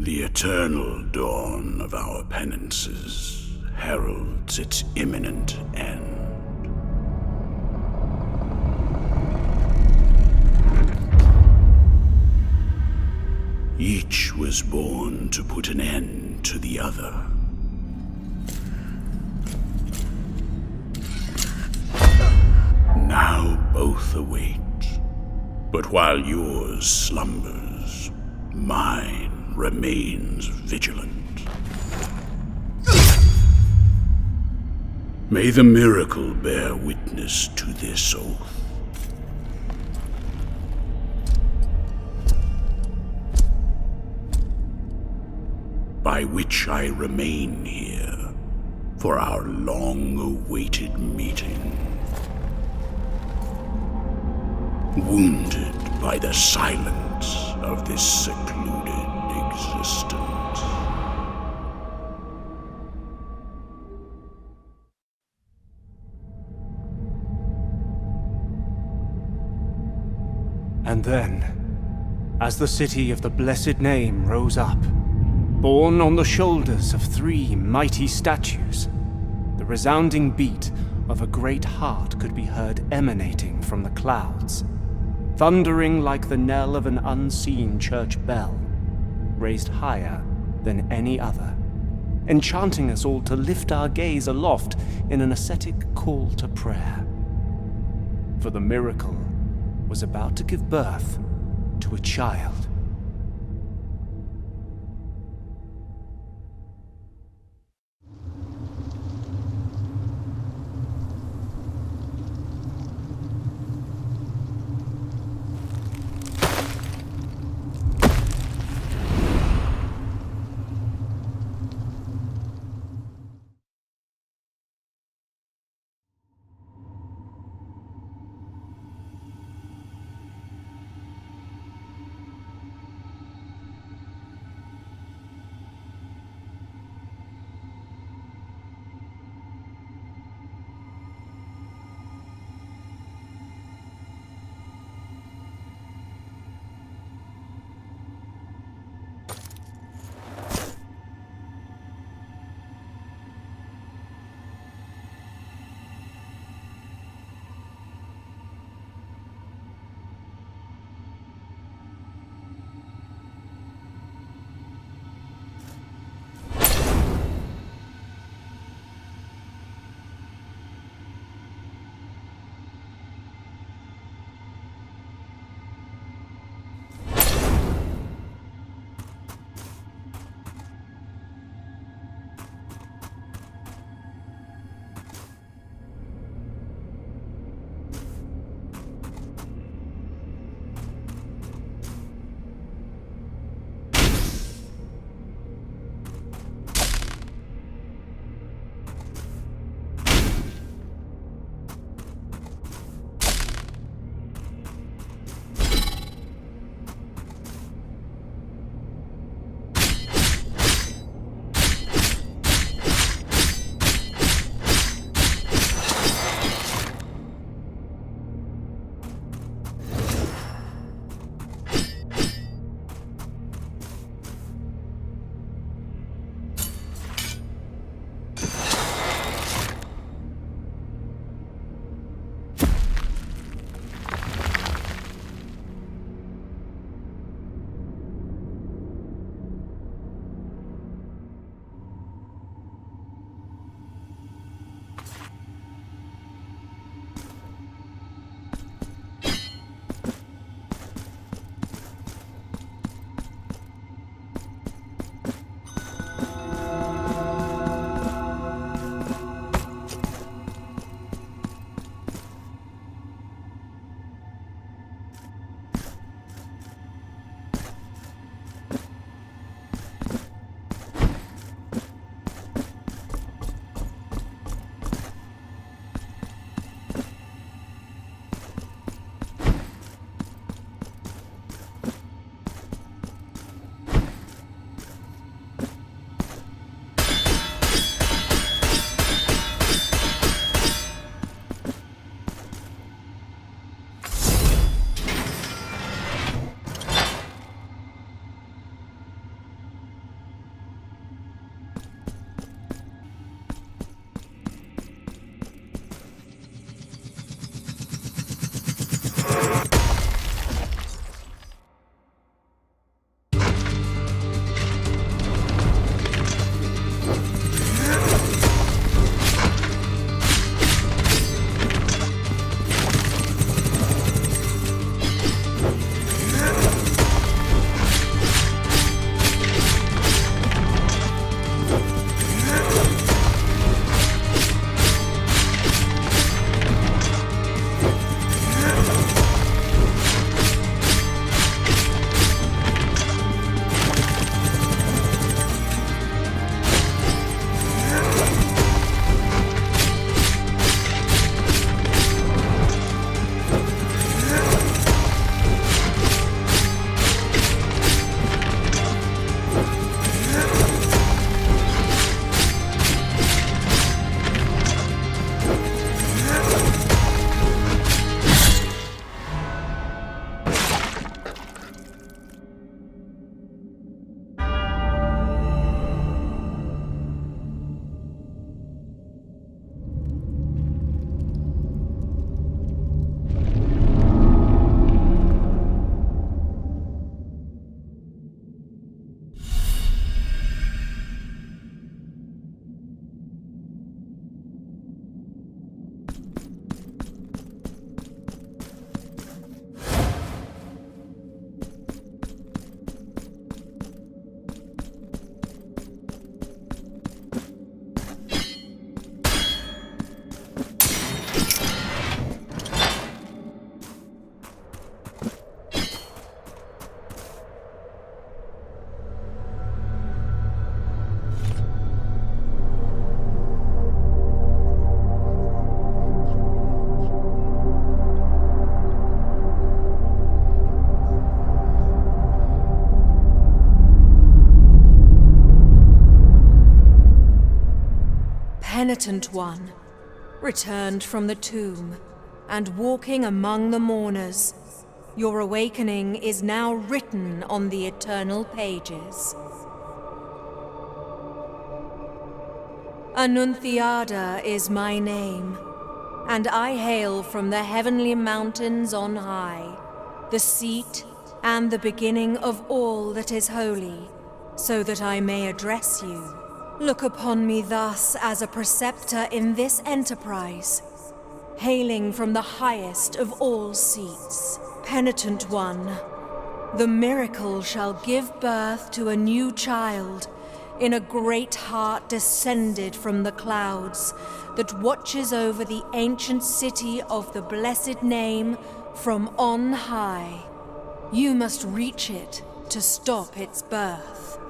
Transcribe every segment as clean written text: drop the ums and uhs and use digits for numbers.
The eternal dawn of our penances heralds its imminent end. Each was born to put an end to the other. Now both await, but while yours slumbers, mine remains vigilant. May the miracle bear witness to this oath. By which I remain here for our long-awaited meeting. Wounded by the silence of this secluded existence. And then, as the city of the blessed name rose up, borne on the shoulders of 3 mighty statues, the resounding beat of a great heart could be heard emanating from the clouds, thundering like the knell of an unseen church bell, raised higher than any other, enchanting us all to lift our gaze aloft in an ascetic call to prayer. For the miracle was about to give birth to a child. Penitent One, returned from the tomb, and walking among the mourners. Your awakening is now written on the eternal pages. Annunciada is my name, and I hail from the heavenly mountains on high, the seat and the beginning of all that is holy, so that I may address you. Look upon me thus as a preceptor in this enterprise, hailing from the highest of all seats. Penitent One, the miracle shall give birth to a new child in a great heart descended from the clouds that watches over the ancient city of the blessed name from on high. You must reach it to stop its birth.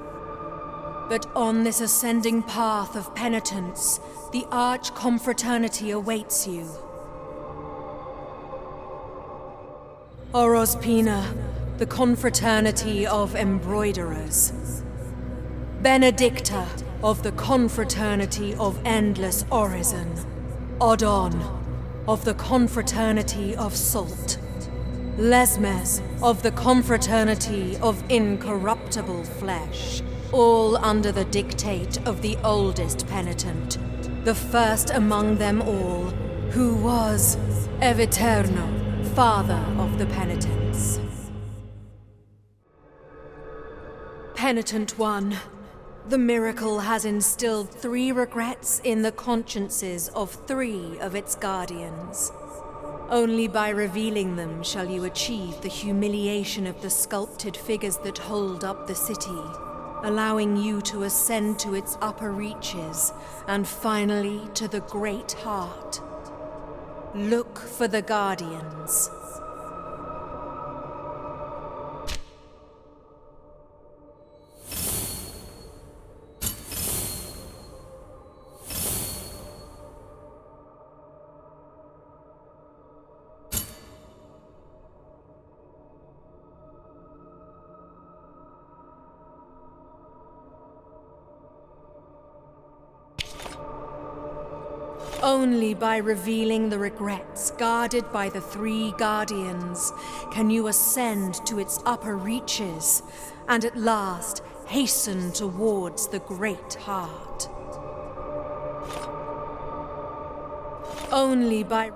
But on this ascending path of penitence, the arch-confraternity awaits you. Orospina, the confraternity of embroiderers. Benedicta, of the confraternity of endless orison. Odon, of the confraternity of salt. Lesmes, of the confraternity of incorruptible flesh. All under the dictate of the oldest penitent, the first among them all, who was Eviterno, father of the penitents. Penitent One, the miracle has instilled 3 regrets in the consciences of 3 of its guardians. Only by revealing them shall you achieve the humiliation of the sculpted figures that hold up the city, allowing you to ascend to its upper reaches and finally to the great heart. Look for the guardians. Only by revealing the regrets guarded by the 3 guardians can you ascend to its upper reaches and at last hasten towards the great heart. Only by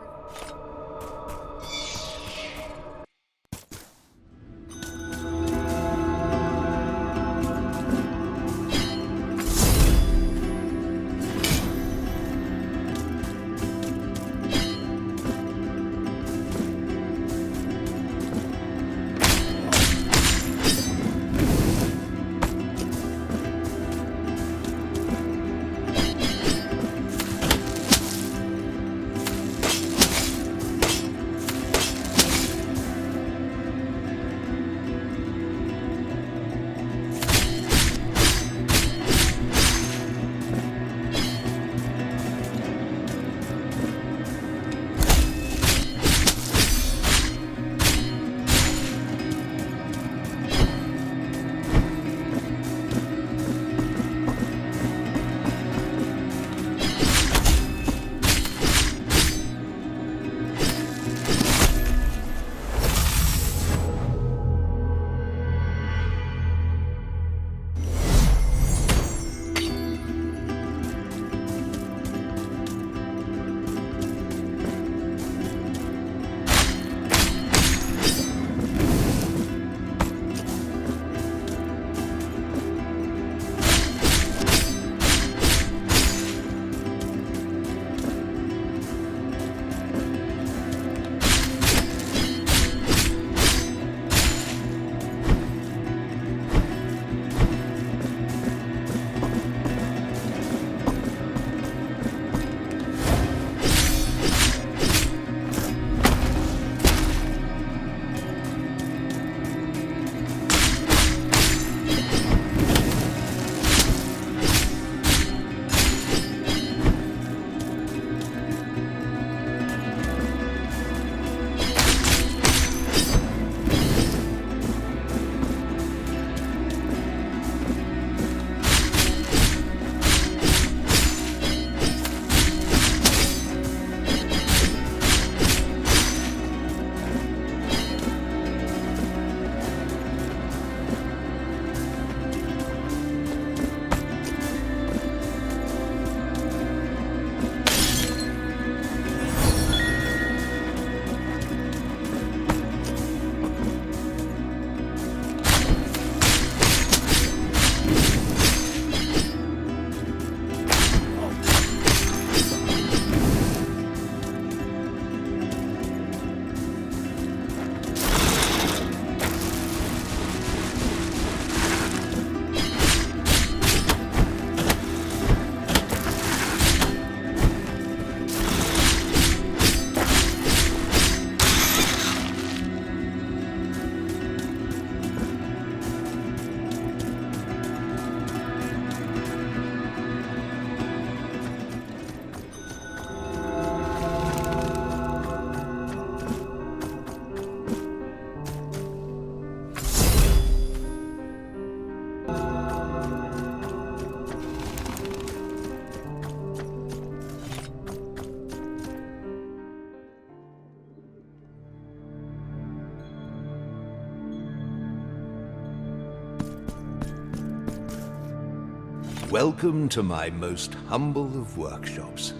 Welcome to my most humble of workshops,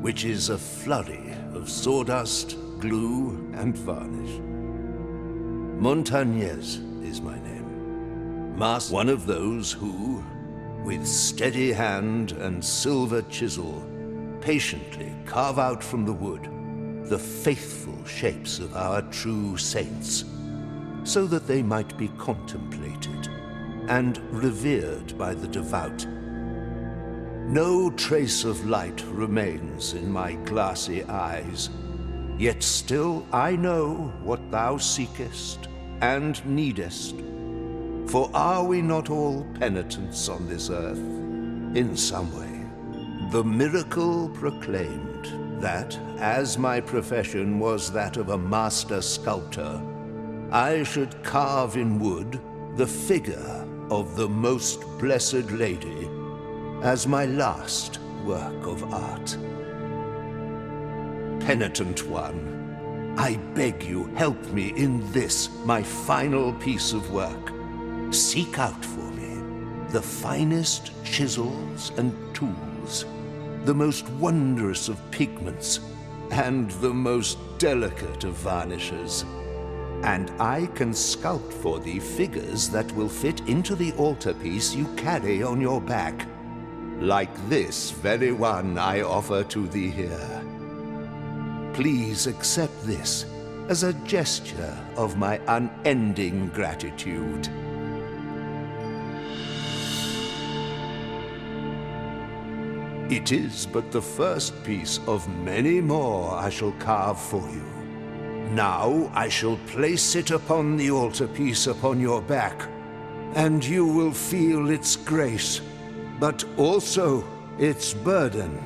which is a flurry of sawdust, glue, and varnish. Montagnez is my name. One of those who, with steady hand and silver chisel, patiently carve out from the wood the faithful shapes of our true saints, so that they might be contemplated and revered by the devout. No trace of light remains in my glassy eyes, yet still I know what thou seekest and needest. For are we not all penitents on this earth, in some way? The miracle proclaimed that, as my profession was that of a master sculptor, I should carve in wood the figure of the Most Blessed Lady as my last work of art. Penitent One, I beg you, help me in this, my final piece of work. Seek out for me the finest chisels and tools, the most wondrous of pigments, and the most delicate of varnishes. And I can sculpt for thee figures that will fit into the altarpiece you carry on your back, like this very one I offer to thee here. Please accept this as a gesture of my unending gratitude. It is but the first piece of many more I shall carve for you. Now I shall place it upon the altarpiece upon your back, and you will feel its grace, but also its burden.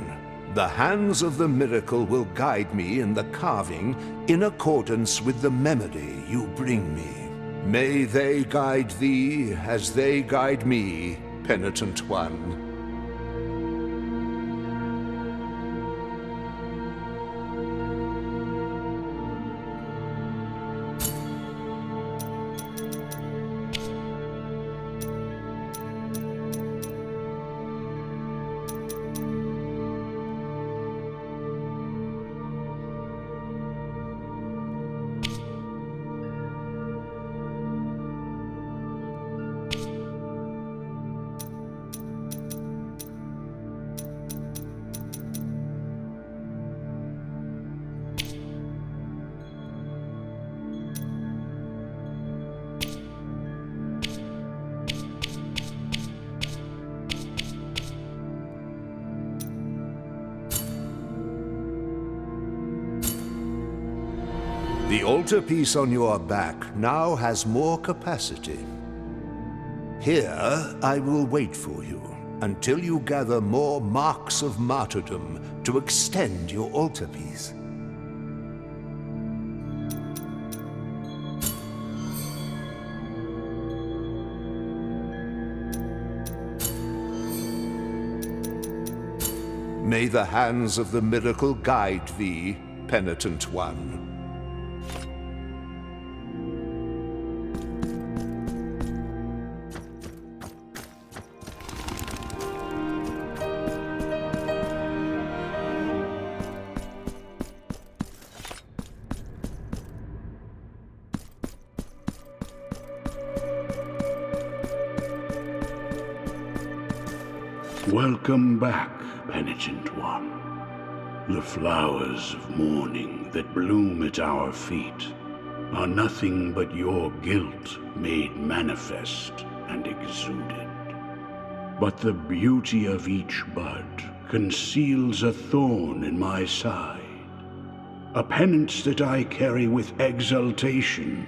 The hands of the miracle will guide me in the carving in accordance with the memory you bring me. May they guide thee as they guide me, Penitent One. The altarpiece on your back now has more capacity. Here I will wait for you until you gather more marks of martyrdom to extend your altarpiece. May the hands of the miracle guide thee, Penitent One. Welcome back, Penitent One. The flowers of mourning that bloom at our feet are nothing but your guilt made manifest and exuded. But the beauty of each bud conceals a thorn in my side, a penance that I carry with exultation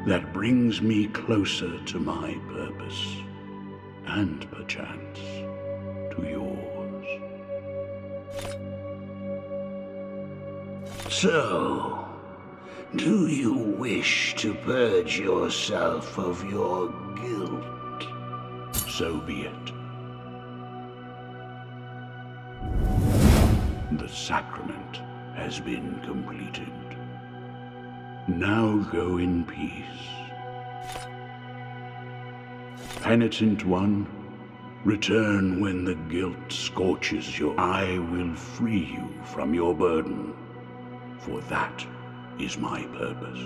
that brings me closer to my purpose, and perchance to yours. So, do you wish to purge yourself of your guilt? So be it. The sacrament has been completed. Now go in peace. Penitent One, Return when the guilt scorches you. I will free you from your burden, for that is my purpose.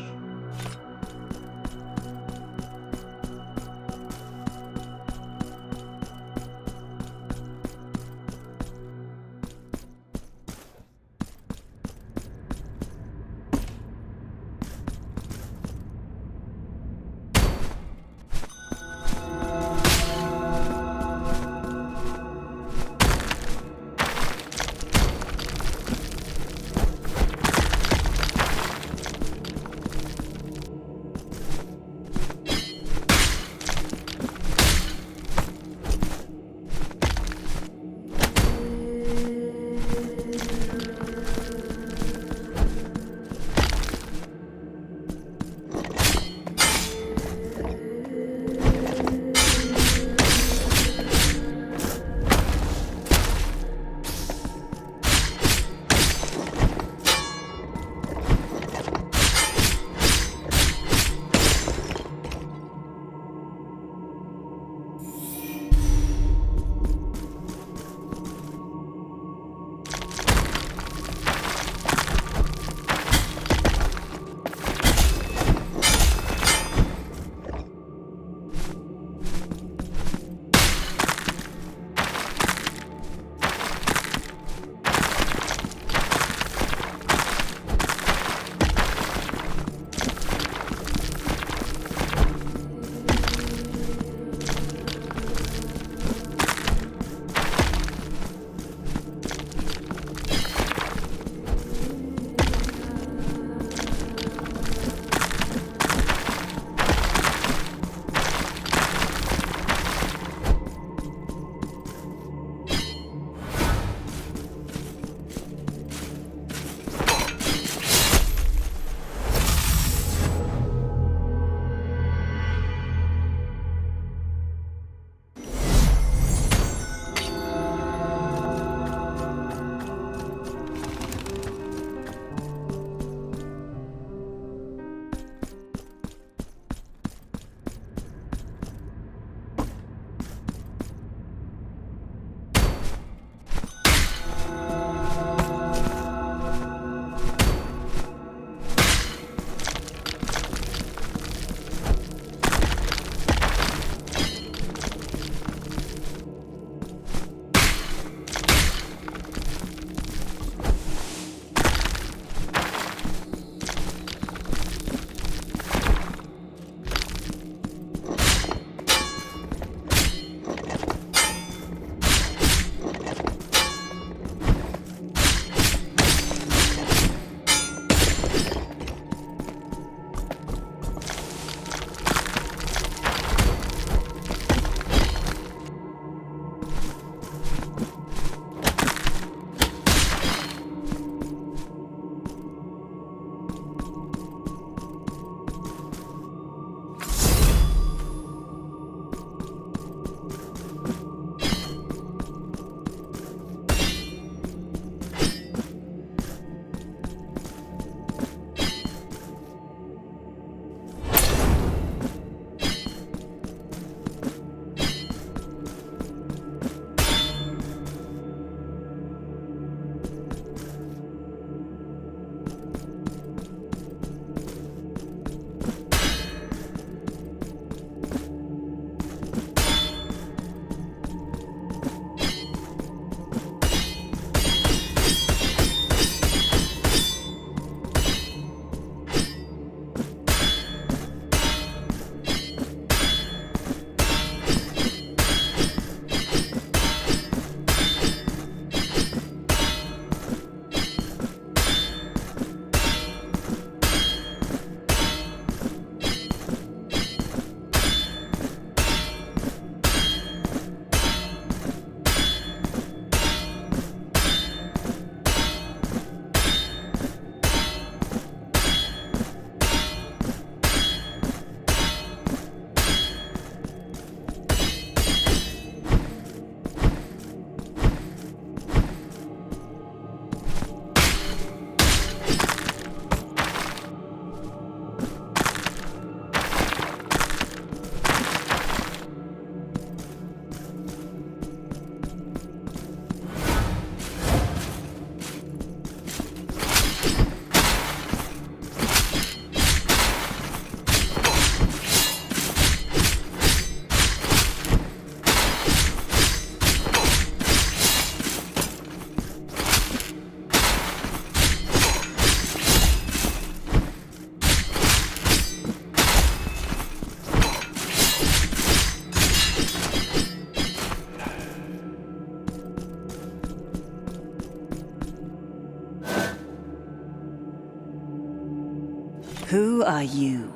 Who are you,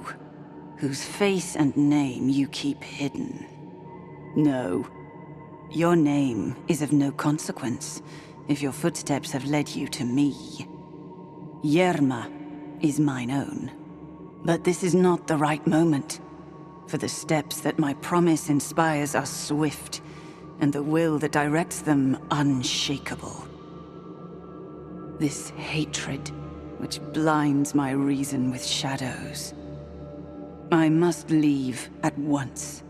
whose face and name you keep hidden? No, your name is of no consequence if your footsteps have led you to me. Yerma is mine own, but this is not the right moment, for the steps that my promise inspires are swift, and the will that directs them unshakable. This hatred, which blinds my reason with shadows. I must leave at once.